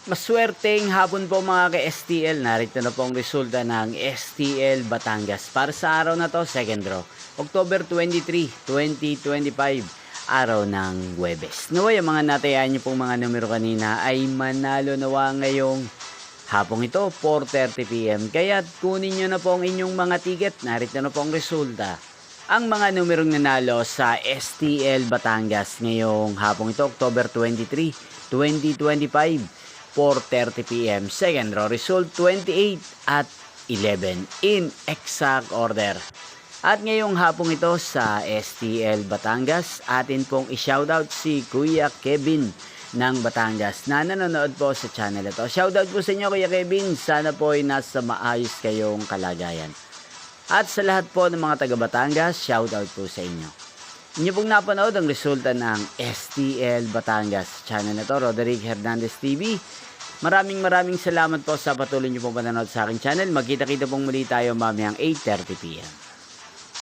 Maswerteng hapon po mga ka-STL. Narito na po ang resulta ng STL Batangas. Para sa araw na to, second draw. October 23, 2025. Araw ng Huwebes. Naway, ang mga natayaan niyo pong mga numero kanina ay manalo nawa ngayong hapong ito, 4:30 PM. Kaya kunin niyo na po ang inyong mga ticket. Narito na po ang resulta. Ang mga numerong nanalo sa STL Batangas ngayong hapong ito, October 23, 2025. 4:30 PM. Second draw result 28 at 11 in exact order. At ngayong hapong ito sa STL Batangas, atin pong i-shoutout si Kuya Kevin ng Batangas na nanonood po sa channel ito. Shoutout po sa inyo Kuya Kevin. Sana po ay nasa maayos kayong kalagayan. At sa lahat po ng mga taga Batangas, shoutout po sa inyo. Inyo pong napanood ang resulta ng STL Batangas channel na to, Roderick Hernandez TV. Maraming salamat po sa patuloy niyo pong panonood sa aking channel. Magkita-kita pong muli tayo mamayang 8:30 PM.